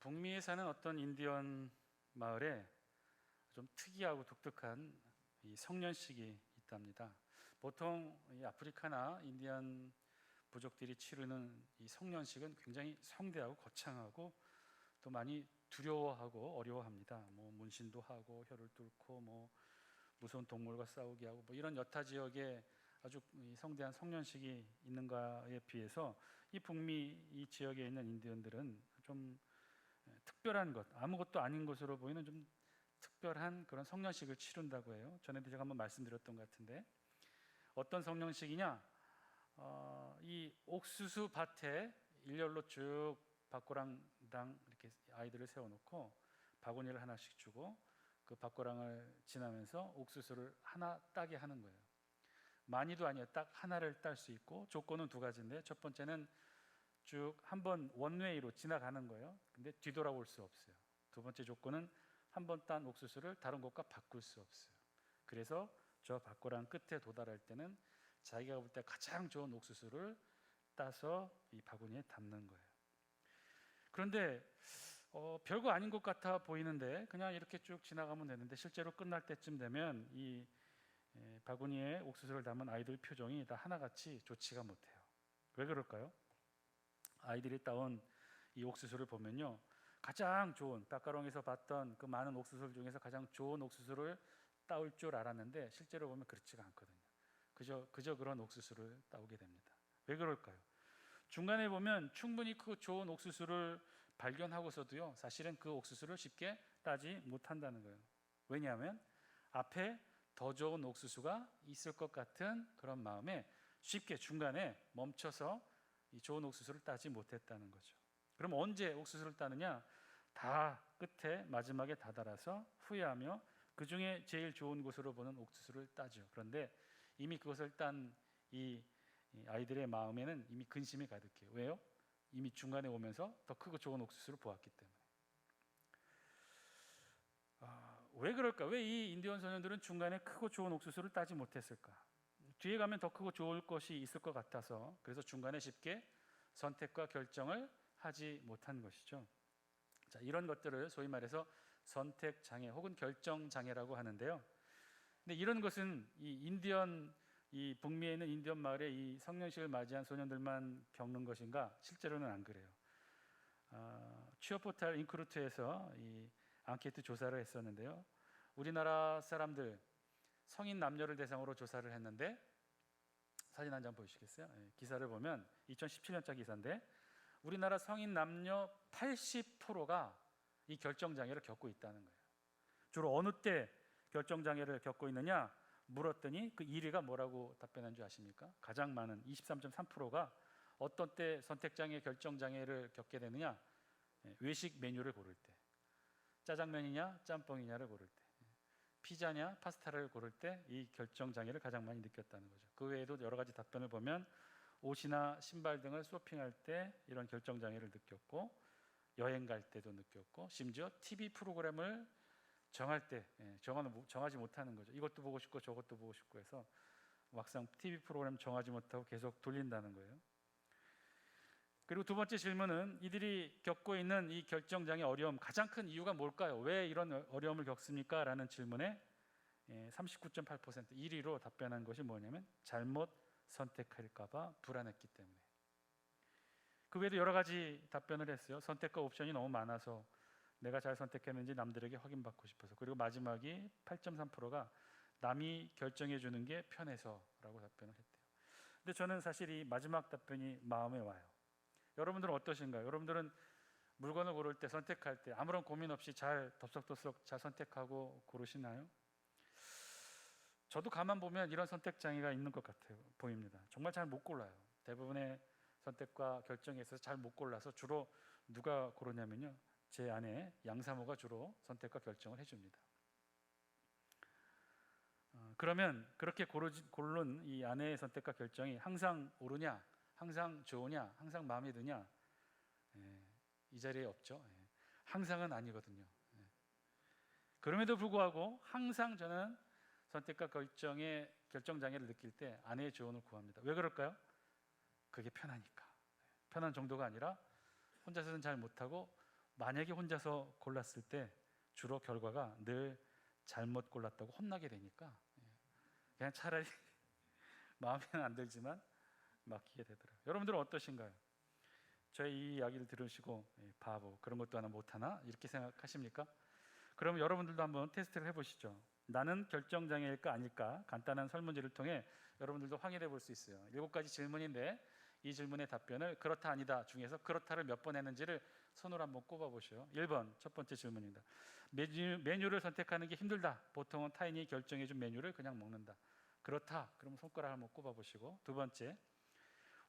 북미에 사는 어떤 인디언 마을에 좀 특이하고 독특한 이 성년식이 있답니다. 보통 이 아프리카나 인디언 부족들이 치르는 이 성년식은 굉장히 성대하고 거창하고 또 많이 두려워하고 어려워합니다. 뭐 문신도 하고 혀를 뚫고 뭐 무서운 동물과 싸우게 하고 뭐 이런 여타 지역에 아주 성대한 성년식이 있는가에 비해서 이 북미 이 지역에 있는 인디언들은 좀 특별한 것, 아무것도 아닌 것으로 보이는 좀 특별한 그런 성년식을 치른다고 해요. 전에도 제가 한번 말씀드렸던 것 같은데 어떤 성년식이냐? 이 옥수수 밭에 일렬로 쭉 밭고랑당 이렇게 아이들을 세워놓고 바구니를 하나씩 주고 그 밭고랑을 지나면서 옥수수를 하나 따게 하는 거예요. 많이도 아니에요. 딱 하나를 딸 수 있고 조건은 두 가지인데 첫 번째는 쭉 한번 원웨이로 지나가는 거예요. 근데 뒤돌아올 수 없어요. 두 번째 조건은 한 번 딴 옥수수를 다른 곳과 바꿀 수 없어요. 그래서 저 밭고랑 끝에 도달할 때는 자기가 볼 때 가장 좋은 옥수수를 따서 이 바구니에 담는 거예요. 그런데 별거 아닌 것 같아 보이는데 그냥 이렇게 쭉 지나가면 되는데 실제로 끝날 때쯤 되면 이 바구니에 옥수수를 담은 아이들 표정이 다 하나같이 좋지가 못해요. 왜 그럴까요? 아이들이 따온 이 옥수수를 보면요, 가장 좋은 밭가롱에서 봤던 그 많은 옥수수 중에서 가장 좋은 옥수수를 따올 줄 알았는데 실제로 보면 그렇지가 않거든요. 그저 그런 옥수수를 따오게 됩니다. 왜 그럴까요? 중간에 보면 충분히 그 좋은 옥수수를 발견하고서도요, 사실은 그 옥수수를 쉽게 따지 못한다는 거예요. 왜냐하면 앞에 더 좋은 옥수수가 있을 것 같은 그런 마음에 쉽게 중간에 멈춰서 이 좋은 옥수수를 따지 못했다는 거죠. 그럼 언제 옥수수를 따느냐? 다 끝에 마지막에 다다라서 후회하며 그 중에 제일 좋은 곳으로 보는 옥수수를 따죠. 그런데 이미 그것을 딴 이 아이들의 마음에는 이미 근심이 가득해요. 왜요? 이미 중간에 오면서 더 크고 좋은 옥수수를 보았기 때문에. 왜 그럴까? 왜 이 인디언 소년들은 중간에 크고 좋은 옥수수를 따지 못했을까? 뒤에 가면 더 크고 좋을 것이 있을 것 같아서 그래서 중간에 쉽게 선택과 결정을 하지 못한 것이죠. 자, 이런 것들을 소위 말해서 선택 장애 혹은 결정 장애라고 하는데요. 근데 이런 것은 이 북미에 있는 인디언 마을의 이 성년식을 맞이한 소년들만 겪는 것인가? 실제로는 안 그래요. 취업 포털 인크루트에서 이 앙케이트 조사를 했었는데요. 우리나라 사람들 성인 남녀를 대상으로 조사를 했는데 사진 한 장 보시겠어요? 기사를 보면 2017년자 기사인데 우리나라 성인 남녀 80%가 이 결정장애를 겪고 있다는 거예요. 주로 어느 때 결정장애를 겪고 있느냐 물었더니 그 1위가 뭐라고 답변한 줄 아십니까? 가장 많은 23.3%가 어떤 때 선택장애, 결정장애를 겪게 되느냐? 외식 메뉴를 고를 때, 짜장면이냐 짬뽕이냐를 고를 때, 피자냐 파스타를 고를 때 이 결정장애를 가장 많이 느꼈다는 거죠. 그 외에도 여러 가지 답변을 보면 옷이나 신발 등을 쇼핑할 때 이런 결정장애를 느꼈고 여행 갈 때도 느꼈고 심지어 TV 프로그램을 정할 때 정하지 못하는 거죠. 이것도 보고 싶고 저것도 보고 싶고 해서 막상 TV 프로그램 정하지 못하고 계속 돌린다는 거예요. 그리고 두 번째 질문은 이들이 겪고 있는 이 결정장애 어려움 가장 큰 이유가 뭘까요? 왜 이런 어려움을 겪습니까? 라는 질문에 39.8% 1위로 답변한 것이 뭐냐면 잘못 선택할까 봐 불안했기 때문에. 그 외에도 여러 가지 답변을 했어요. 선택과 옵션이 너무 많아서 내가 잘 선택했는지 남들에게 확인받고 싶어서. 그리고 마지막이 8.3%가 남이 결정해 주는 게 편해서라고 답변을 했대요. 근데 저는 사실 이 마지막 답변이 마음에 와요. 여러분들은 어떠신가요? 여러분들은 물건을 고를 때, 선택할 때 아무런 고민 없이 잘 덥석덥석 잘 선택하고 고르시나요? 저도 가만 보면 이런 선택 장애가 있는 것 같아요. 보입니다. 정말 잘 못 골라요. 대부분의 선택과 결정에 있어서 잘 못 골라서 주로 누가 고르냐면요, 제 아내 양사모가 주로 선택과 결정을 해줍니다. 그러면 그렇게 고른 이 아내의 선택과 결정이 항상 옳으냐, 항상 좋으냐, 항상 마음에 드냐? 이 자리에 없죠. 항상은 아니거든요. 그럼에도 불구하고 항상 저는 선택과 결정장애를 느낄 때 아내의 조언을 구합니다. 왜 그럴까요? 그게 편하니까. 편한 정도가 아니라 혼자서는 잘 못하고 만약에 혼자서 골랐을 때 주로 결과가 늘 잘못 골랐다고 혼나게 되니까 그냥 차라리 마음에는 안 들지만 맡기게 되더라고요. 여러분들은 어떠신가요? 저의 이 이야기를 들으시고 바보, 그런 것도 하나 못하나 이렇게 생각하십니까? 그럼 여러분들도 한번 테스트를 해보시죠. 나는 결정장애일까 아닐까 간단한 설문지를 통해 여러분들도 확인해 볼 수 있어요. 7가지 질문인데 이 질문의 답변을 그렇다 아니다 중에서 그렇다를 몇 번 했는지를 손으로 한번 꼽아보시오. 1번 첫 번째 질문입니다. 메뉴를 선택하는 게 힘들다. 보통은 타인이 결정해준 메뉴를 그냥 먹는다. 그렇다. 그럼 손가락 한번 꼽아보시고. 두 번째,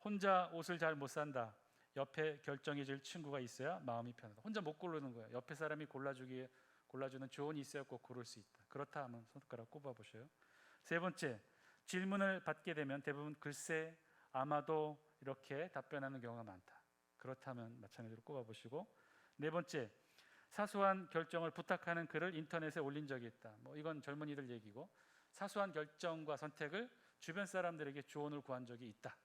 혼자 옷을 잘 못 산다. 옆에 결정해줄 친구가 있어야 마음이 편하다. 혼자 못 고르는 거예요. 옆에 사람이 골라주는 조언이 있어야 꼭 고를 수 있다. 그렇다 하면 손가락 꼽아보셔요. 세 번째, 질문을 받게 되면 대부분 글쎄, 아마도 이렇게 답변하는 경우가 많다. 그렇다면 마찬가지로 꼽아보시고. 네 번째, 사소한 결정을 부탁하는 글을 인터넷에 올린 적이 있다. 이건 젊은이들 얘기고, 사소한 결정과 선택을 주변 사람들에게 조언을 구한 적이 있다.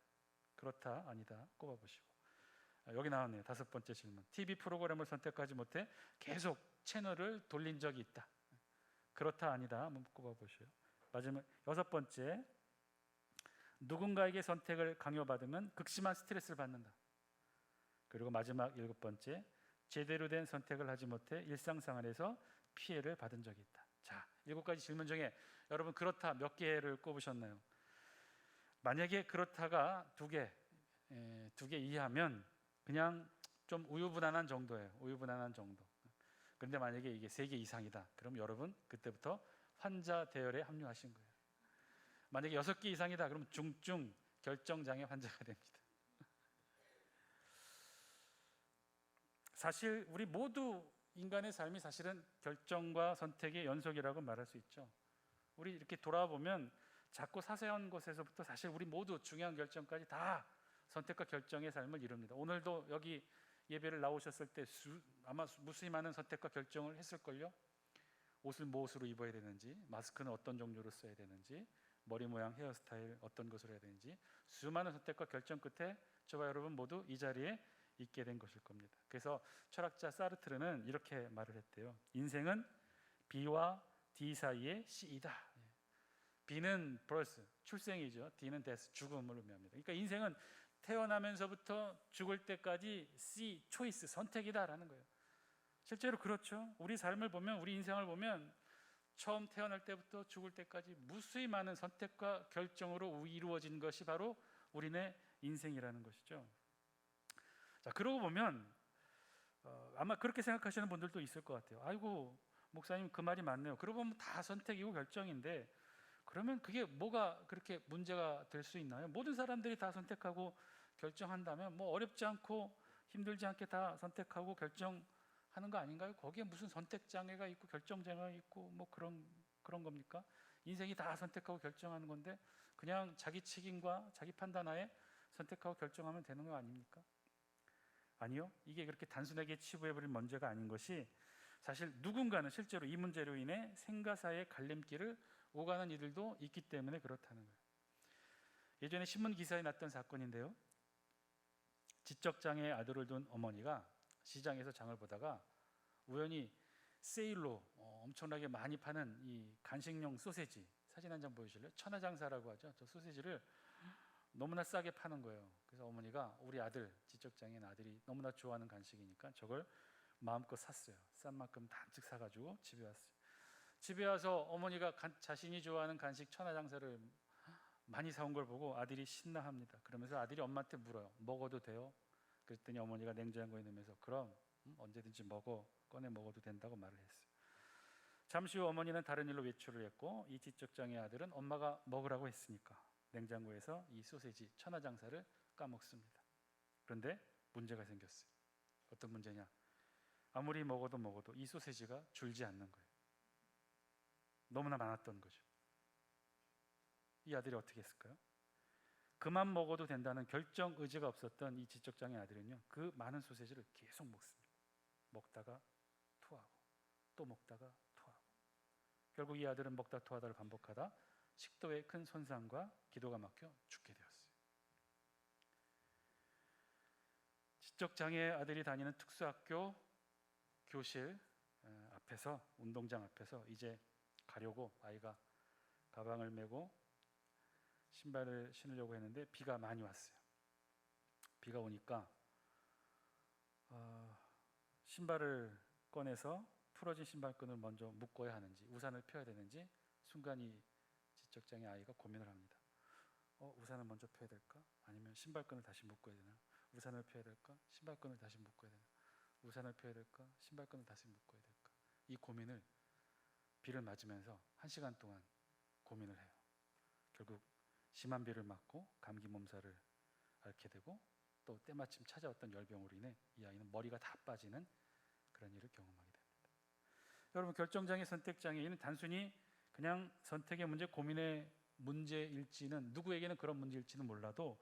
그렇다, 아니다 꼽아보시고. 여기 나왔네요. 5번째 질문. TV 프로그램을 선택하지 못해 계속 채널을 돌린 적이 있다. 그렇다, 아니다 한번 꼽아보시오. 마지막 6번째, 누군가에게 선택을 강요받으면 극심한 스트레스를 받는다. 그리고 마지막 7번째, 제대로 된 선택을 하지 못해 일상생활에서 피해를 받은 적이 있다. 자, 7가지 질문 중에 여러분 그렇다 몇 개를 꼽으셨나요? 만약에 그렇다가 2개 이하면 그냥 좀 우유부단한 정도예요. 우유부단한 정도. 그런데 만약에 이게 3개 이상이다. 그럼 여러분 그때부터 환자 대열에 합류하신 거예요. 만약에 6개 이상이다. 그럼 중증 결정장애 환자가 됩니다. 사실 우리 모두 인간의 삶이 사실은 결정과 선택의 연속이라고 말할 수 있죠. 우리 이렇게 돌아보면 작고 사소한 것에서부터 사실 우리 모두 중요한 결정까지 다 선택과 결정의 삶을 이룹니다. 오늘도 여기 예배를 나오셨을 때 아마 무수히 많은 선택과 결정을 했을걸요. 옷을 무엇으로 입어야 되는지, 마스크는 어떤 종류로 써야 되는지, 머리 모양, 헤어스타일 어떤 것으로 해야 되는지 수많은 선택과 결정 끝에 저와 여러분 모두 이 자리에 있게 된 것일 겁니다. 그래서 철학자 사르트르는 이렇게 말을 했대요. 인생은 B와 D 사이의 C이다. B는 birth, 출생이죠. D는 death, 죽음을 의미합니다. 그러니까 인생은 태어나면서부터 죽을 때까지 C, choice, 선택이다라는 거예요. 실제로 그렇죠. 우리 삶을 보면, 우리 인생을 보면 처음 태어날 때부터 죽을 때까지 무수히 많은 선택과 결정으로 이루어진 것이 바로 우리네 인생이라는 것이죠. 자, 그러고 보면 아마 그렇게 생각하시는 분들도 있을 것 같아요. 아이고, 목사님 그 말이 맞네요. 그러고 보면 다 선택이고 결정인데 그러면 그게 뭐가 그렇게 문제가 될 수 있나요? 모든 사람들이 다 선택하고 결정한다면 어렵지 않고 힘들지 않게 다 선택하고 결정하는 거 아닌가요? 거기에 무슨 선택장애가 있고 결정장애가 있고 그런 겁니까? 인생이 다 선택하고 결정하는 건데 그냥 자기 책임과 자기 판단하에 선택하고 결정하면 되는 거 아닙니까? 아니요. 이게 그렇게 단순하게 치부해버린 문제가 아닌 것이 사실 누군가는 실제로 이 문제로 인해 생과 사의 갈림길을 오가는 이들도 있기 때문에 그렇다는 거예요. 예전에 신문 기사에 났던 사건인데요. 지적장애의 아들을 둔 어머니가 시장에서 장을 보다가 우연히 세일로 엄청나게 많이 파는 이 간식용 소세지, 사진 한 장 보여주실래요? 천하장사라고 하죠. 저 소세지를 너무나 싸게 파는 거예요. 그래서 어머니가 우리 아들, 지적장애인 아들이 너무나 좋아하는 간식이니까 저걸 마음껏 샀어요. 싼 만큼 단뜩 사가지고 집에 왔어요. 집에 와서 어머니가 자신이 좋아하는 간식 천하장사를 많이 사온 걸 보고 아들이 신나합니다. 그러면서 아들이 엄마한테 물어요. 먹어도 돼요? 그랬더니 어머니가 냉장고에 넣으면서 그럼 언제든지 꺼내 먹어도 된다고 말을 했어요. 잠시 후 어머니는 다른 일로 외출을 했고 이 지적장애 아들은 엄마가 먹으라고 했으니까 냉장고에서 이 소세지 천하장사를 까먹습니다. 그런데 문제가 생겼어요. 어떤 문제냐? 아무리 먹어도 이 소세지가 줄지 않는 거예요. 너무나 많았던 거죠. 이 아들이 어떻게 했을까요? 그만 먹어도 된다는 결정 의지가 없었던 이 지적장애 아들은요, 그 많은 소세지를 계속 먹습니다. 먹다가 토하고 또 먹다가 토하고 결국 이 아들은 먹다 토하다를 반복하다 식도에 큰 손상과 기도가 막혀 죽게 되었어요. 지적장애 아들이 다니는 특수학교 교실 앞에서, 운동장 앞에서 이제 가려고 아이가 가방을 메고 신발을 신으려고 했는데 비가 많이 왔어요. 비가 오니까 신발을 꺼내서 풀어진 신발끈을 먼저 묶어야 하는지 우산을 펴야 되는지 순간 이 지적장애 아이가 고민을 합니다. 우산을 먼저 펴야 될까? 아니면 신발끈을 다시 묶어야 되나? 우산을 펴야 될까? 신발끈을 다시 묶어야 되나? 우산을 펴야 될까? 신발끈을 다시 묶어야 될까? 이 고민을 비를 맞으면서 1시간 동안 고민을 해요. 결국 심한 비를 맞고 감기 몸살을 앓게 되고 또 때마침 찾아왔던 열병으로 인해 이 아이는 머리가 다 빠지는 그런 일을 경험하게 됩니다. 여러분, 결정장애, 선택장애인은 단순히 그냥 선택의 문제, 고민의 문제일지는, 누구에게는 그런 문제일지는 몰라도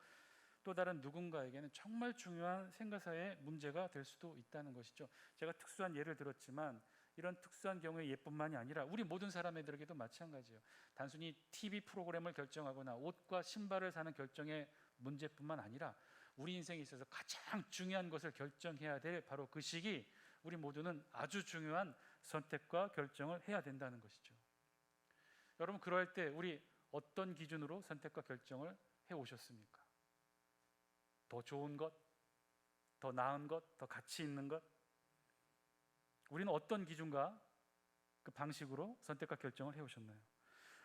또 다른 누군가에게는 정말 중요한 생가사의 문제가 될 수도 있다는 것이죠. 제가 특수한 예를 들었지만 이런 특수한 경우의 예뿐만이 아니라 우리 모든 사람들에게도 마찬가지예요. 단순히 TV 프로그램을 결정하거나 옷과 신발을 사는 결정의 문제뿐만 아니라 우리 인생에 있어서 가장 중요한 것을 결정해야 될 바로 그 시기, 우리 모두는 아주 중요한 선택과 결정을 해야 된다는 것이죠. 여러분, 그럴 때 우리 어떤 기준으로 선택과 결정을 해오셨습니까? 더 좋은 것, 더 나은 것, 더 가치 있는 것, 우리는 어떤 기준과 그 방식으로 선택과 결정을 해오셨나요?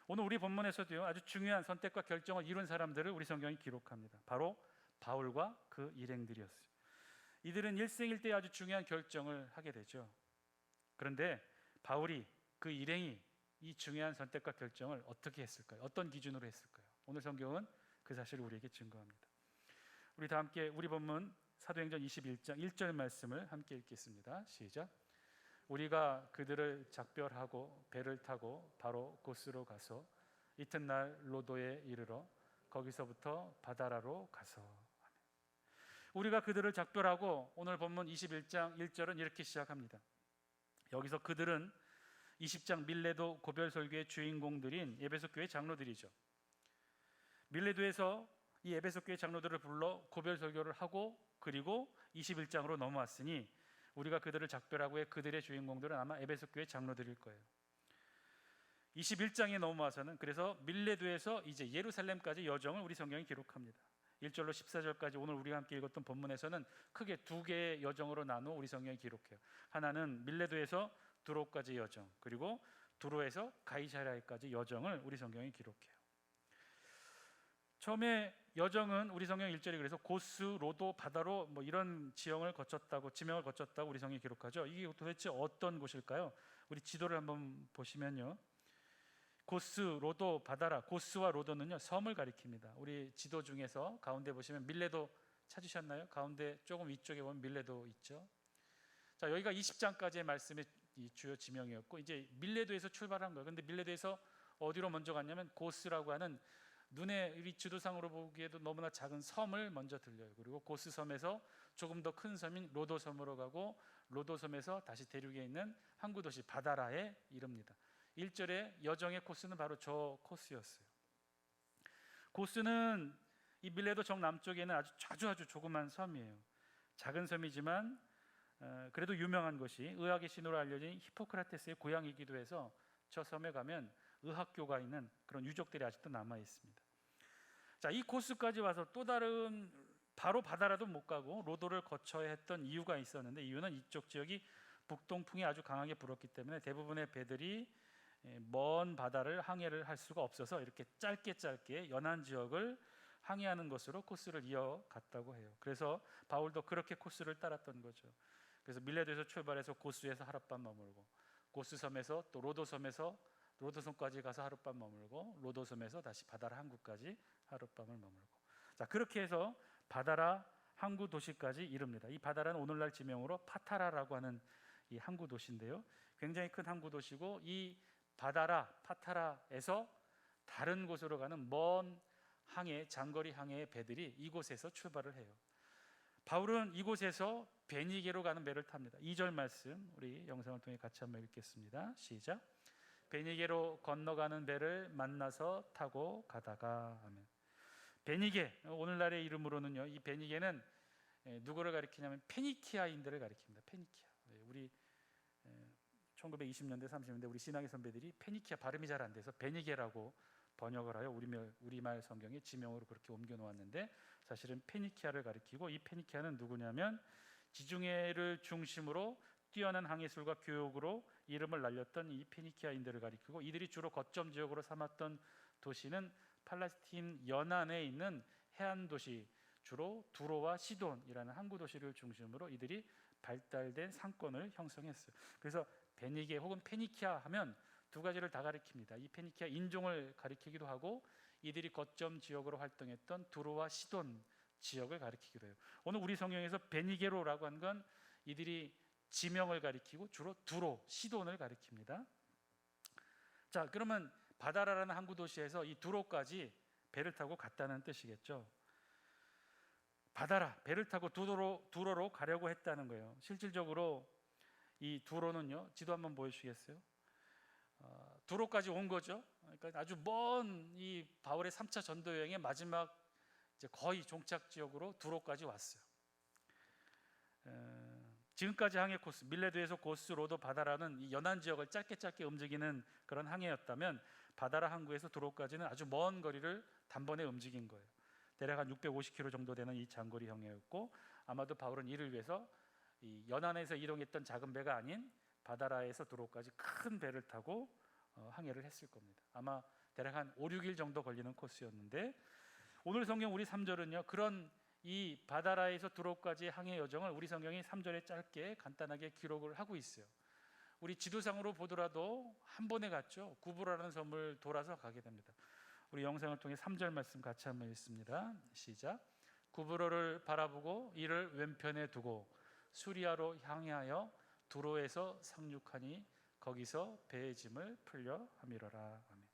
오늘 우리 본문에서도요, 아주 중요한 선택과 결정을 이룬 사람들을 우리 성경이 기록합니다. 바로 바울과 그 일행들이었어요. 이들은 일생일대에 아주 중요한 결정을 하게 되죠. 그런데 바울이, 그 일행이 이 중요한 선택과 결정을 어떻게 했을까요? 어떤 기준으로 했을까요? 오늘 성경은 그 사실을 우리에게 증거합니다. 우리 다 함께 우리 본문 사도행전 21장 1절 말씀을 함께 읽겠습니다. 시작. 우리가 그들을 작별하고 배를 타고 바로 고스로 가서 이튿날 로도에 이르러 거기서부터 바다라로 가서. 우리가 그들을 작별하고, 오늘 본문 21장 1절은 이렇게 시작합니다. 여기서 그들은 20장 밀레도 고별 설교의 주인공들인 에베소 교회 장로들이죠. 밀레도에서 이 에베소 교회 장로들을 불러 고별 설교를 하고 그리고 21장으로 넘어왔으니 우리가 그들을 작별하고의 그들의 주인공들은 아마 에베소 교회 장로들일 거예요. 21장에 넘어와서는 그래서 밀레도에서 이제 예루살렘까지 여정을 우리 성경이 기록합니다. 1절로 14절까지 오늘 우리가 함께 읽었던 본문에서는 크게 두 개의 여정으로 나누어 우리 성경이 기록해요. 하나는 밀레도에서 두로까지 여정, 그리고 두로에서 가이사랴까지 여정을 우리 성경이 기록해요. 처음에 여정은 우리 성경 1절이 그래서 고스, 로도, 바다로 이런 지명을 거쳤다고 우리 성경이 기록하죠. 이게 도대체 어떤 곳일까요? 우리 지도를 한번 보시면요, 고스, 로도, 바다라. 고스와 로도는요, 섬을 가리킵니다. 우리 지도 중에서 가운데 보시면 밀레도 찾으셨나요? 가운데 조금 위쪽에 보면 밀레도 있죠. 자, 여기가 20장까지의 말씀의 이 주요 지명이었고, 이제 밀레도에서 출발한 거예요. 근데 밀레도에서 어디로 먼저 갔냐면 고스라고 하는 눈에 우리 지도상으로 보기에도 너무나 작은 섬을 먼저 들려요. 그리고 고스 섬에서 조금 더 큰 섬인 로도 섬으로 가고, 로도 섬에서 다시 대륙에 있는 항구 도시 바다라에 이릅니다. 1절의 여정의 코스는 바로 저 코스였어요. 고스는 이 밀레도 정남쪽에 있는 아주 조그만 섬이에요. 작은 섬이지만 그래도 유명한 것이 의학의 신으로 알려진 히포크라테스의 고향이기도 해서 저 섬에 가면 의학교가 있는 그런 유적들이 아직도 남아 있습니다. 자, 이 코스까지 와서 또 다른 바로 바다라도 못 가고 로도를 거쳐야 했던 이유가 있었는데, 이유는 이쪽 지역이 북동풍이 아주 강하게 불었기 때문에 대부분의 배들이 먼 바다를 항해를 할 수가 없어서 이렇게 짧게 연안 지역을 항해하는 것으로 코스를 이어갔다고 해요. 그래서 바울도 그렇게 코스를 따랐던 거죠. 그래서 밀레도에서 출발해서 고스에서 하룻밤 머물고, 고스섬에서 또 로도섬에서 로도섬까지 가서 하룻밤 머물고, 로도섬에서 다시 바다라 항구까지 하룻밤을 머물고, 자, 그렇게 해서 바다라 항구 도시까지 이릅니다. 이 바다라는 오늘날 지명으로 파타라라고 하는 이 항구 도시인데요, 굉장히 큰 항구 도시고, 이 바다라 파타라에서 다른 곳으로 가는 먼 항해, 장거리 항해의 배들이 이곳에서 출발을 해요. 바울은 이곳에서 베니게로 가는 배를 탑니다. 2절 말씀 우리 영상을 통해 같이 한번 읽겠습니다. 시작. 베니게로 건너가는 배를 만나서 타고 가다가. 하면 베니게, 오늘날의 이름으로는요, 이 베니게는 누구를 가리키냐면 페니키아인들을 가리킵니다. 페니키아. 우리 1920년대 30년대 우리 신학의 선배들이 페니키아 발음이 잘 안 돼서 베니게라고 번역을 하여 우리말 성경에 지명으로 그렇게 옮겨 놓았는데 사실은 페니키아를 가리키고, 이 페니키아는 누구냐면 지중해를 중심으로 뛰어난 항해술과 교역으로 이름을 날렸던 이 페니키아인들을 가리키고, 이들이 주로 거점 지역으로 삼았던 도시는 팔레스틴 연안에 있는 해안 도시, 주로 두로와 시돈이라는 항구 도시를 중심으로 이들이 발달된 상권을 형성했어요. 그래서 베니게 혹은 페니키아 하면 두 가지를 다 가리킵니다. 이 페니키아 인종을 가리키기도 하고 이들이 거점 지역으로 활동했던 두로와 시돈 지역을 가리키기도 해요. 오늘 우리 성경에서 베니게로라고 한 건 이들이 지명을 가리키고 주로 두로, 시돈을 가리킵니다. 자, 그러면 바다라라는 항구 도시에서 이 두로까지 배를 타고 갔다는 뜻이겠죠. 바다라, 배를 타고 두로로 가려고 했다는 거예요. 실질적으로 이 두로는요, 지도 한번 보여주시겠어요? 두로까지 온 거죠. 그러니까 아주 먼 이 바울의 3차 전도 여행의 마지막 이제 거의 종착 지역으로 두로까지 왔어요. 지금까지 항해 코스, 밀레도에서 고스, 로도, 바다라는 이 연안 지역을 짧게 움직이는 그런 항해였다면 바다라 항구에서 두로까지는 아주 먼 거리를 단번에 움직인 거예요. 대략 한 650km 정도 되는 이 장거리 항해였고, 아마도 바울은 이를 위해서 이 연안에서 이동했던 작은 배가 아닌 바다라에서 두로까지 큰 배를 타고 항해를 했을 겁니다. 아마 대략 한 5-6일 정도 걸리는 코스였는데, 오늘 성경 우리 3절은요 그런 이 바다라에서 두로까지 항해 여정을 우리 성경이 3절에 짧게 간단하게 기록을 하고 있어요. 우리 지도상으로 보더라도 한 번에 갔죠. 구브로라는 섬을 돌아서 가게 됩니다. 우리 영상을 통해 3절 말씀 같이 한번 읽습니다. 시작. 구브로를 바라보고 이를 왼편에 두고 수리아로 향하여 두로에서 상륙하니 거기서 배의 짐을 풀려 함이러라. 아멘.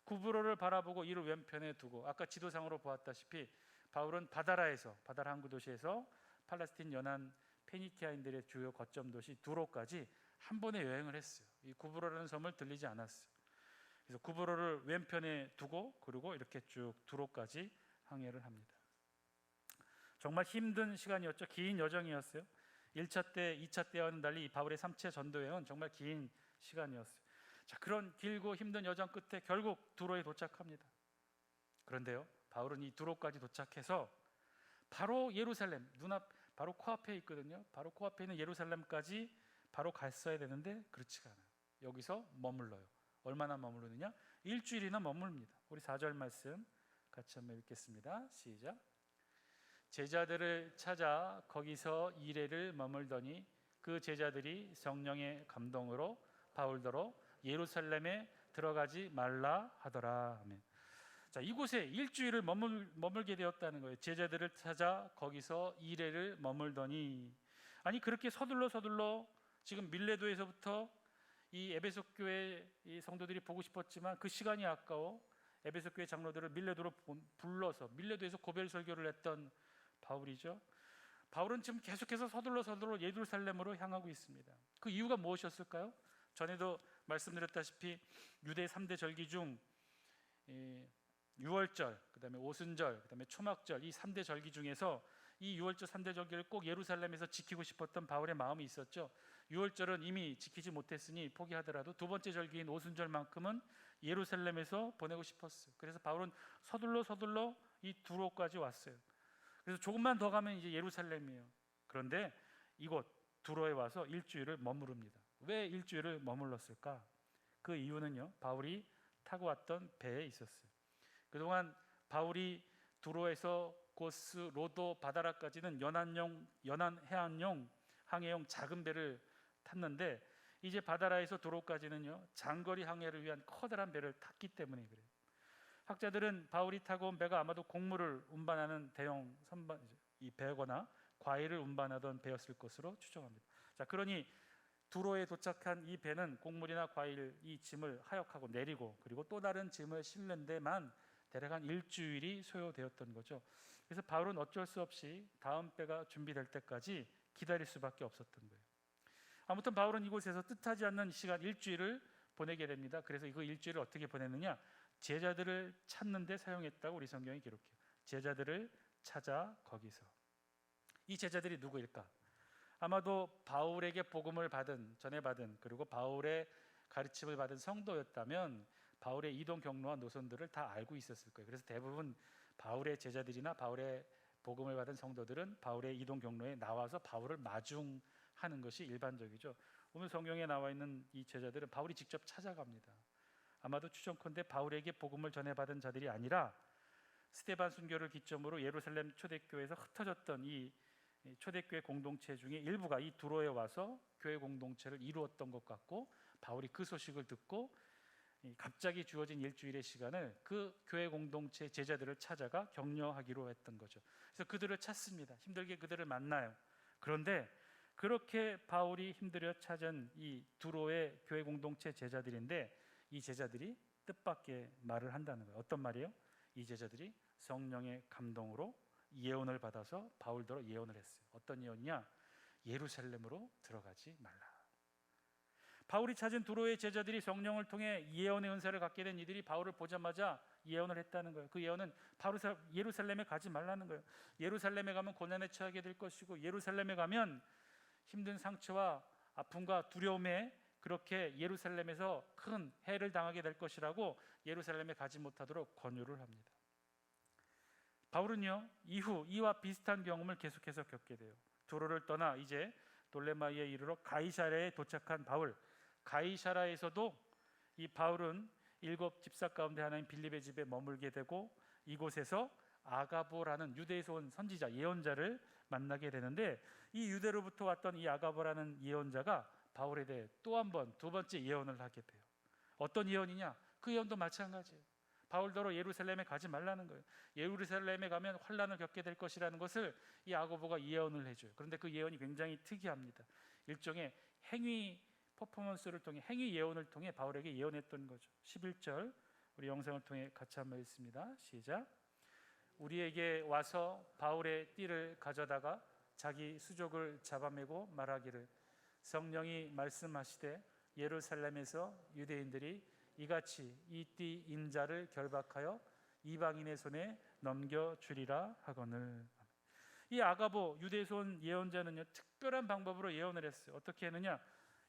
구브로를 바라보고 이를 왼편에 두고, 아까 지도상으로 보았다시피 바울은 바다라에서, 바다라 항구 도시에서 팔레스틴 연안 페니키아인들의 주요 거점 도시 두로까지 한 번에 여행을 했어요. 이 구브로라는 섬을 들리지 않았어요. 그래서 구브로를 왼편에 두고 그리고 이렇게 쭉 두로까지 항해를 합니다. 정말 힘든 시간이었죠. 긴 여정이었어요. 1차 때, 2차 때와는 달리 바울의 3차 전도 여행은 정말 긴 시간이었어요. 자, 그런 길고 힘든 여정 끝에 결국 두로에 도착합니다. 그런데요, 바울은 이 두로까지 도착해서 바로 예루살렘, 눈앞 바로 코앞에 있거든요. 바로 코앞에 있는 예루살렘까지 바로 갔어야 되는데 그렇지가 않아요. 여기서 머물러요. 얼마나 머무르느냐? 일주일이나 머뭅니다. 우리 4절 말씀 같이 한번 읽겠습니다. 시작. 제자들을 찾아 거기서 이레를 머물더니 그 제자들이 성령의 감동으로 바울더러 예루살렘에 들어가지 말라 하더라. 아멘. 자, 이곳에 일주일을 머물게 되었다는 거예요. 제자들을 찾아 거기서 이레를 머물더니, 아니 그렇게 서둘러 지금 밀레도에서부터 이 에베소 교회 이 성도들이 보고 싶었지만 그 시간이 아까워 에베소 교회 장로들을 밀레도로 불러서 밀레도에서 고별 설교를 했던 바울이죠. 바울은 지금 계속해서 서둘러 예루살렘으로 향하고 있습니다. 그 이유가 무엇이었을까요? 전에도 말씀드렸다시피 유대 3대 절기 중 유월절, 그다음에 오순절, 그다음에 초막절, 이 3대 절기 중에서 이 유월절 3대 절기를 꼭 예루살렘에서 지키고 싶었던 바울의 마음이 있었죠. 유월절은 이미 지키지 못했으니 포기하더라도 두 번째 절기인 오순절만큼은 예루살렘에서 보내고 싶었어요. 그래서 바울은 서둘러 이 두로까지 왔어요. 그래서 조금만 더 가면 이제 예루살렘이에요. 그런데 이곳 두로에 와서 일주일을 머무릅니다. 왜 일주일을 머물렀을까? 그 이유는요, 바울이 타고 왔던 배에 있었어요. 그동안 바울이 두로에서 고스, 로도, 바다라까지는 연안 해안용 항해용 작은 배를 탔는데 이제 바다라에서 두로까지는요 장거리 항해를 위한 커다란 배를 탔기 때문에 그래요. 학자들은 바울이 타고 온 배가 아마도 곡물을 운반하는 대형 선반, 이 배거나 과일을 운반하던 배였을 것으로 추정합니다. 자, 그러니 두로에 도착한 이 배는 곡물이나 과일 이 짐을 하역하고 내리고 그리고 또 다른 짐을 싣는 데만 대략 한 일주일이 소요되었던 거죠. 그래서 바울은 어쩔 수 없이 다음 배가 준비될 때까지 기다릴 수밖에 없었던 거예요. 아무튼 바울은 이곳에서 뜻하지 않는 시간 일주일을 보내게 됩니다. 그래서 그 일주일을 어떻게 보냈느냐? 제자들을 찾는 데 사용했다고 우리 성경이 기록해요. 제자들을 찾아 거기서. 이 제자들이 누구일까? 아마도 바울에게 복음을 전해받은 그리고 바울의 가르침을 받은 성도였다면 바울의 이동 경로와 노선들을 다 알고 있었을 거예요. 그래서 대부분 바울의 제자들이나 바울의 복음을 받은 성도들은 바울의 이동 경로에 나와서 바울을 마중하는 것이 일반적이죠. 오늘 성경에 나와 있는 이 제자들은 바울이 직접 찾아갑니다. 아마도 추정컨대 바울에게 복음을 전해받은 자들이 아니라 스데반 순교를 기점으로 예루살렘 초대교회에서 흩어졌던 이 초대교회 공동체 중에 일부가 이 두로에 와서 교회 공동체를 이루었던 것 같고, 바울이 그 소식을 듣고 갑자기 주어진 일주일의 시간을 그 교회 공동체 제자들을 찾아가 격려하기로 했던 거죠. 그래서 그들을 찾습니다. 힘들게 그들을 만나요. 그런데 그렇게 바울이 힘들여 찾은 이 두로의 교회 공동체 제자들인데, 이 제자들이 뜻밖의 말을 한다는 거예요. 어떤 말이에요? 이 제자들이 성령의 감동으로 예언을 받아서 바울더러 예언을 했어요. 어떤 예언이냐? 예루살렘으로 들어가지 말라. 바울이 찾은 두로의 제자들이 성령을 통해 예언의 은사를 갖게 된 이들이 바울을 보자마자 예언을 했다는 거예요. 그 예언은 바로 예루살렘에 가지 말라는 거예요. 예루살렘에 가면 고난에 처하게 될 것이고, 예루살렘에 가면 힘든 상처와 아픔과 두려움에 그렇게 예루살렘에서 큰 해를 당하게 될 것이라고 예루살렘에 가지 못하도록 권유를 합니다. 바울은요, 이후 이와 비슷한 경험을 계속해서 겪게 돼요. 두로를 떠나 이제 돌레마이에 이르러 가이사랴에 도착한 바울. 가이사랴에서도 이 바울은 7 집사 가운데 하나인 빌립의 집에 머물게 되고, 이곳에서 아가보라는 유대에서 온 선지자, 예언자를 만나게 되는데, 이 유대로부터 왔던 이 아가보라는 예언자가 바울에 대해 또 한 번, 두 번째 예언을 하게 돼요. 어떤 예언이냐? 그 예언도 마찬가지예요. 바울더러 예루살렘에 가지 말라는 거예요. 예루살렘에 가면 환난을 겪게 될 것이라는 것을 이 아가보가 예언을 해줘요. 그런데 그 예언이 굉장히 특이합니다. 일종의 행위 퍼포먼스를 통해, 행위 예언을 통해 바울에게 예언했던 거죠. 11절 우리 영상을 통해 같이 한번 읽습니다. 시작. 우리에게 와서 바울의 띠를 가져다가 자기 수족을 잡아매고 말하기를, 성령이 말씀하시되 예루살렘에서 유대인들이 이같이 이 띠 인자를 결박하여 이방인의 손에 넘겨주리라 하거늘. 이 아가보 유대에서 온 예언자는요, 특별한 방법으로 예언을 했어요. 어떻게 했느냐?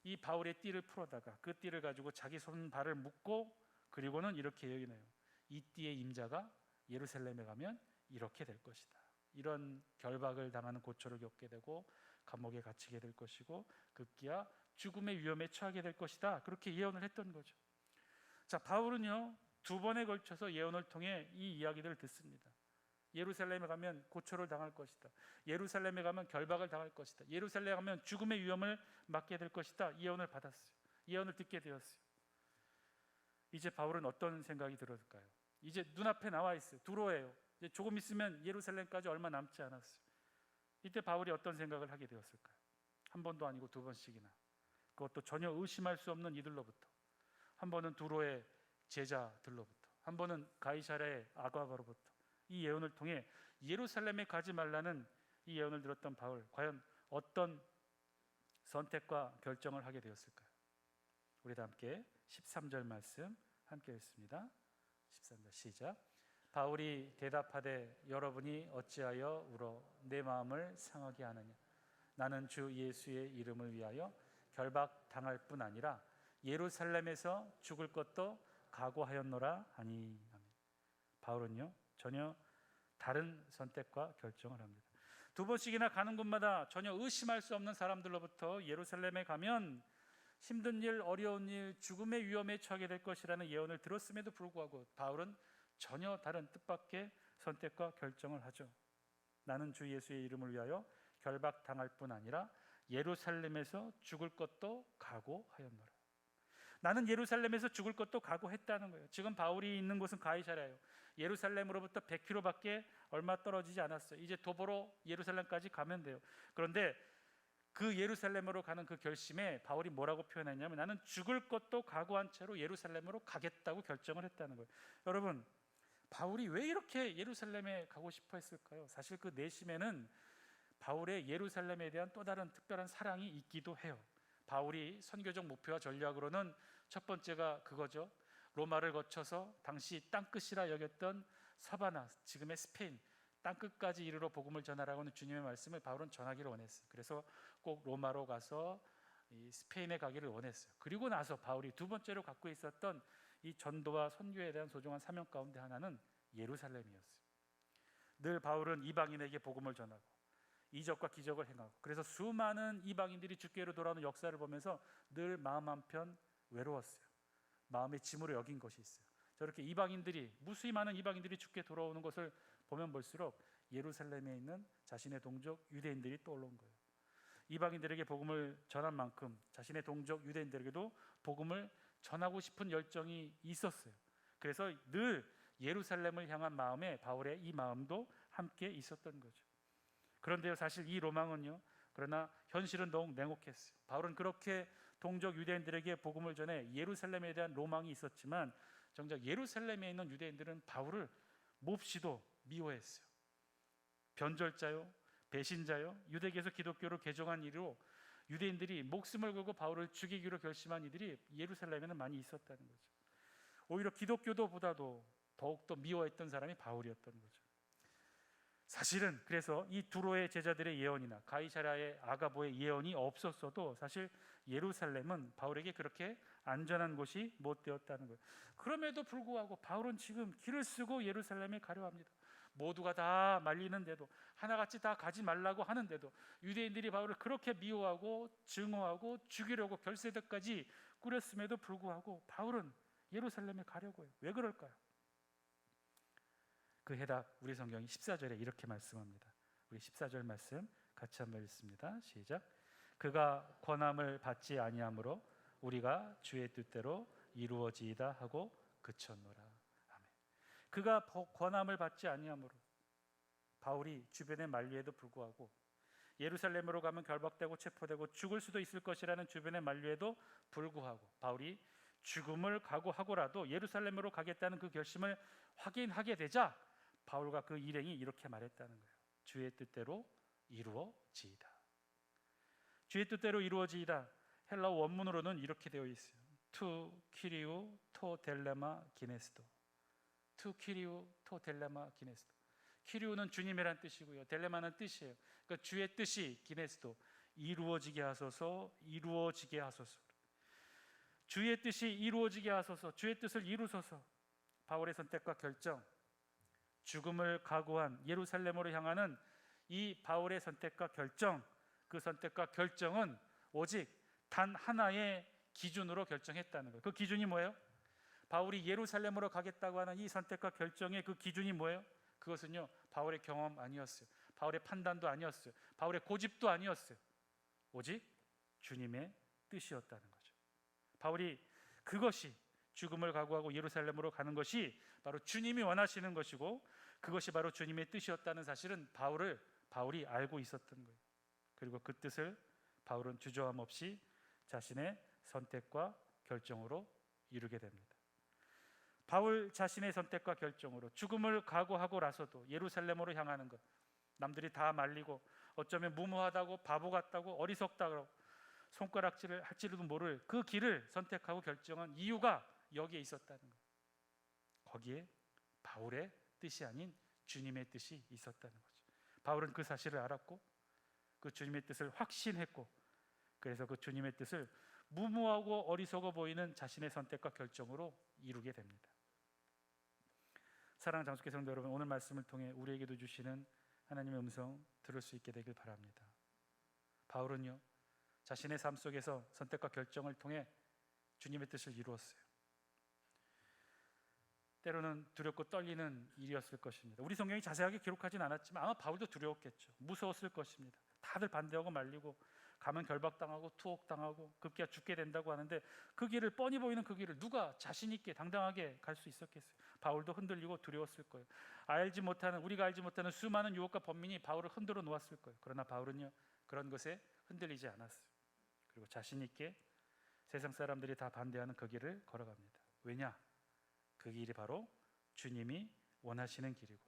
이 바울의 띠를 풀어다가 그 띠를 가지고 자기 손발을 묶고, 그리고는 이렇게 예언해요. 이 띠의 임자가 예루살렘에 가면 이렇게 될 것이다. 이런 결박을 당하는 고초를 겪게 되고 감옥에 갇히게 될 것이고 급기야 죽음의 위험에 처하게 될 것이다. 그렇게 예언을 했던 거죠. 자, 바울은요, 2번에 걸쳐서 예언을 통해 이 이야기들을 듣습니다. 예루살렘에 가면 고초를 당할 것이다. 예루살렘에 가면 결박을 당할 것이다. 예루살렘에 가면 죽음의 위험을 맞게 될 것이다. 이 예언을 받았어요. 예언을 듣게 되었어요. 이제 바울은 어떤 생각이 들었을까요? 이제 눈앞에 나와 있어요. 두로예요. 이제 조금 있으면 예루살렘까지 얼마 남지 않았어요. 이때 바울이 어떤 생각을 하게 되었을까요? 한 번도 아니고 2번씩이나, 그것도 전혀 의심할 수 없는 이들로부터, 한 번은 두로의 제자들로부터, 한 번은 가이사랴의 아가보로부터 이 예언을 통해 예루살렘에 가지 말라는 이 예언을 들었던 바울, 과연 어떤 선택과 결정을 하게 되었을까요? 우리 다 함께 13절 말씀 함께 읽습니다. 13절 시작. 바울이 대답하되 여러분이 어찌하여 울어 내 마음을 상하게 하느냐? 나는 주 예수의 이름을 위하여 결박 당할 뿐 아니라 예루살렘에서 죽을 것도 각오하였노라 하니. 바울은요, 전혀 다른 선택과 결정을 합니다. 2번씩이나 가는 곳마다 전혀 의심할 수 없는 사람들로부터 예루살렘에 가면 힘든 일, 어려운 일, 죽음의 위험에 처하게 될 것이라는 예언을 들었음에도 불구하고 바울은 전혀 다른 뜻밖의 선택과 결정을 하죠. 나는 주 예수의 이름을 위하여 결박당할 뿐 아니라 예루살렘에서 죽을 것도 각오하였노라. 나는 예루살렘에서 죽을 것도 각오했다는 거예요. 지금 바울이 있는 곳은 가이사랴예요. 예루살렘으로부터 100km밖에 얼마 떨어지지 않았어요. 이제 도보로 예루살렘까지 가면 돼요. 그런데 그 예루살렘으로 가는 그 결심에 바울이 뭐라고 표현했냐면, 나는 죽을 것도 각오한 채로 예루살렘으로 가겠다고 결정을 했다는 거예요. 여러분, 바울이 왜 이렇게 예루살렘에 가고 싶어 했을까요? 사실 그 내심에는 바울의 예루살렘에 대한 또 다른 특별한 사랑이 있기도 해요. 바울이 선교적 목표와 전략으로는 첫 번째가 그거죠. 로마를 거쳐서 당시 땅끝이라 여겼던 서바나, 지금의 스페인, 땅끝까지 이르러 복음을 전하라고 하는 주님의 말씀을 바울은 전하기를 원했어요. 그래서 꼭 로마로 가서 이 스페인에 가기를 원했어요. 그리고 나서 바울이 두 번째로 갖고 있었던 이 전도와 선교에 대한 소중한 사명 가운데 하나는 예루살렘이었어요. 늘 바울은 이방인에게 복음을 전하고 이적과 기적을 행하고, 그래서 수많은 이방인들이 주께로 돌아오는 역사를 보면서 늘 마음 한편 외로웠어요. 마음의 짐으로 여긴 것이 있어요. 저렇게 이방인들이, 무수히 많은 이방인들이 주께 돌아오는 것을 보면 볼수록 예루살렘에 있는 자신의 동족 유대인들이 떠올라온 거예요. 이방인들에게 복음을 전한 만큼 자신의 동족 유대인들에게도 복음을 전하고 싶은 열정이 있었어요. 그래서 늘 예루살렘을 향한 마음에 바울의 이 마음도 함께 있었던 거죠. 그런데요, 사실 이 로망은요, 그러나 현실은 더욱 냉혹했어요. 바울은 그렇게 동족 유대인들에게 복음을 전해 예루살렘에 대한 로망이 있었지만, 정작 예루살렘에 있는 유대인들은 바울을 몹시도 미워했어요. 변절자요, 배신자요, 유대교에서 기독교로 개종한 이로 유대인들이 목숨을 걸고 바울을 죽이기로 결심한 이들이 예루살렘에는 많이 있었다는 거죠. 오히려 기독교도보다도 더욱더 미워했던 사람이 바울이었던 거죠. 사실은 그래서 이 두로의 제자들의 예언이나 가이사랴의 아가보의 예언이 없었어도 사실 예루살렘은 바울에게 그렇게 안전한 곳이 못 되었다는 거예요. 그럼에도 불구하고 바울은 지금 길을 쓰고 예루살렘에 가려 합니다. 모두가 다 말리는데도, 하나같이 다 가지 말라고 하는데도, 유대인들이 바울을 그렇게 미워하고 증오하고 죽이려고 결세대까지 꾸렸음에도 불구하고 바울은 예루살렘에 가려고 해요. 왜 그럴까요? 그 해답 우리 성경이 14절에 이렇게 말씀합니다. 우리 14절 말씀 같이 한번 읽습니다. 시작. 그가 권함을 받지 아니하므로 우리가 주의 뜻대로 이루어지이다 하고 그쳤노라. 아멘. 그가 권함을 받지 아니하므로, 바울이 주변의 만류에도 불구하고 예루살렘으로 가면 결박되고 체포되고 죽을 수도 있을 것이라는 주변의 만류에도 불구하고 바울이 죽음을 각오하고라도 예루살렘으로 가겠다는 그 결심을 확인하게 되자 바울과 그 일행이 이렇게 말했다는 거예요. 주의 뜻대로 이루어지이다. 주의 뜻대로 이루어지이다. 헬라어 원문으로는 이렇게 되어 있어요. 투 키리우 토 델레마 기네스도. 투 키리우 토 델레마 기네스도. 키리우는 주님이란 뜻이고요, 델레마는 뜻이에요. 그러니까 주의 뜻이 기네스도, 이루어지게 하소서, 이루어지게 하소서. 주의 뜻이 이루어지게 하소서, 주의 뜻을 이루소서. 바울의 선택과 결정, 죽음을 각오한 예루살렘으로 향하는 이 바울의 선택과 결정, 그 선택과 결정은 오직 단 하나의 기준으로 결정했다는 거예요. 그 기준이 뭐예요? 바울이 예루살렘으로 가겠다고 하는 이 선택과 결정의 그 기준이 뭐예요? 그것은요, 바울의 경험 아니었어요. 바울의 판단도 아니었어요. 바울의 고집도 아니었어요. 오직 주님의 뜻이었다는 거죠. 바울이 그것이, 죽음을 각오하고 예루살렘으로 가는 것이 바로 주님이 원하시는 것이고, 그것이 바로 주님의 뜻이었다는 사실은 바울이 알고 있었던 거예요. 그리고 그 뜻을 바울은 주저함 없이 자신의 선택과 결정으로 이루게 됩니다. 바울 자신의 선택과 결정으로 죽음을 각오하고라서도 예루살렘으로 향하는 것, 남들이 다 말리고 어쩌면 무모하다고, 바보 같다고, 어리석다고 손가락질을 할지도 모를 그 길을 선택하고 결정한 이유가 여기에 있었다는 거예요. 거기에 바울의 뜻이 아닌 주님의 뜻이 있었다는 거죠. 바울은 그 사실을 알았고 그 주님의 뜻을 확신했고, 그래서 그 주님의 뜻을 무모하고 어리석어 보이는 자신의 선택과 결정으로 이루게 됩니다. 사랑하는 장수교 성도 여러분, 오늘 말씀을 통해 우리에게도 주시는 하나님의 음성 들을 수 있게 되길 바랍니다. 바울은요, 자신의 삶 속에서 선택과 결정을 통해 주님의 뜻을 이루었어요. 때로는 두렵고 떨리는 일이었을 것입니다. 우리 성경이 자세하게 기록하진 않았지만 아마 바울도 두려웠겠죠. 무서웠을 것입니다. 다들 반대하고 말리고 가면 결박당하고 투옥당하고 급기야 죽게 된다고 하는데, 그 길을, 뻔히 보이는 그 길을 누가 자신 있게 당당하게 갈 수 있었겠어요? 바울도 흔들리고 두려웠을 거예요. 우리가 알지 못하는 수많은 유혹과 번민이 바울을 흔들어 놓았을 거예요. 그러나 바울은요, 그런 것에 흔들리지 않았어요. 그리고 자신 있게 세상 사람들이 다 반대하는 그 길을 걸어갑니다. 왜냐? 그 길이 바로 주님이 원하시는 길이고,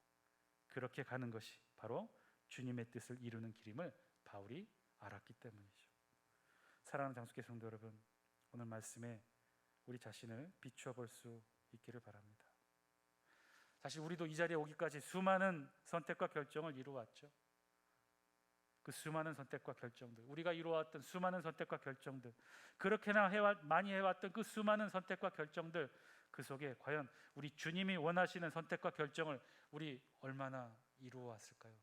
그렇게 가는 것이 바로 주님의 뜻을 이루는 길임을 바울이 알았기 때문이죠. 사랑하는 장수교 성도 여러분, 오늘 말씀에 우리 자신을 비추어 볼 수 있기를 바랍니다. 사실 우리도 이 자리에 오기까지 수많은 선택과 결정을 이루어왔죠. 그 수많은 선택과 결정들, 우리가 이루어왔던 수많은 선택과 결정들, 그렇게나 많이 해왔던 그 수많은 선택과 결정들, 그 속에 과연 우리 주님이 원하시는 선택과 결정을 우리 얼마나 이루어왔을까요?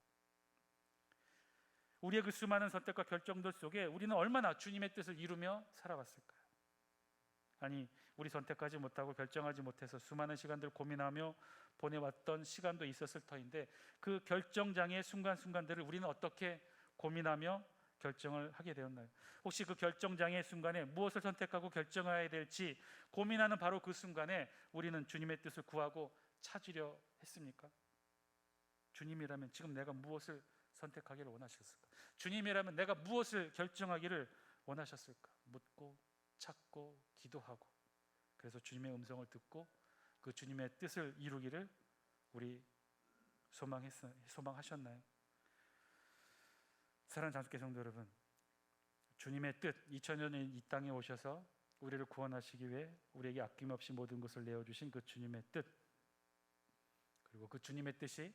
우리의 그 수많은 선택과 결정들 속에 우리는 얼마나 주님의 뜻을 이루며 살아왔을까요? 아니, 우리 선택하지 못하고 결정하지 못해서 수많은 시간들 고민하며 보내왔던 시간도 있었을 터인데, 그 결정장애의 순간순간들을 우리는 어떻게 고민하며 결정을 하게 되었나요? 혹시 그 결정장애의 순간에 무엇을 선택하고 결정해야 될지 고민하는 바로 그 순간에 우리는 주님의 뜻을 구하고 찾으려 했습니까? 주님이라면 지금 내가 무엇을 선택하기를 원하셨을까? 주님이라면 내가 무엇을 결정하기를 원하셨을까? 묻고 찾고 기도하고, 그래서 주님의 음성을 듣고 그 주님의 뜻을 이루기를 우리 소망하셨나요? 사랑하는 장수교 성도 여러분, 주님의 뜻, 2000년 전 이 땅에 오셔서 우리를 구원하시기 위해 우리에게 아낌없이 모든 것을 내어주신 그 주님의 뜻, 그리고 그 주님의 뜻이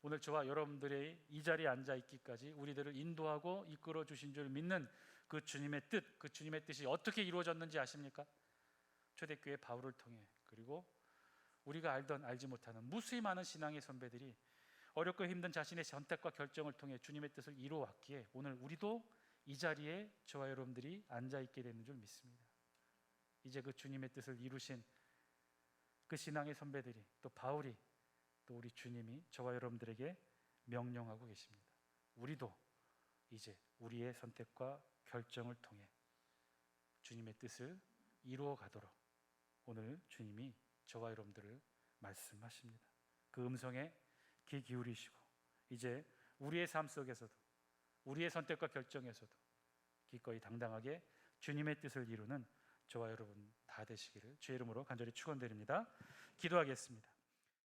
오늘 저와 여러분들의 이 자리에 앉아있기까지 우리들을 인도하고 이끌어 주신 줄 믿는 그 주님의 뜻, 그 주님의 뜻이 어떻게 이루어졌는지 아십니까? 초대교회 바울을 통해, 그리고 우리가 알지 못하는 무수히 많은 신앙의 선배들이 어렵고 힘든 자신의 선택과 결정을 통해 주님의 뜻을 이루어왔기에 오늘 우리도 이 자리에 저와 여러분들이 앉아있게 되는 줄 믿습니다. 이제 그 주님의 뜻을 이루신 그 신앙의 선배들이, 또 바울이, 또 우리 주님이 저와 여러분들에게 명령하고 계십니다. 우리도 이제 우리의 선택과 결정을 통해 주님의 뜻을 이루어 가도록 오늘 주님이 저와 여러분들을 말씀하십니다. 그 음성에 귀 기울이시고 이제 우리의 삶 속에서도, 우리의 선택과 결정에서도 기꺼이 당당하게 주님의 뜻을 이루는 저와 여러분 다 되시기를 주의 이름으로 간절히 축원드립니다. 기도하겠습니다.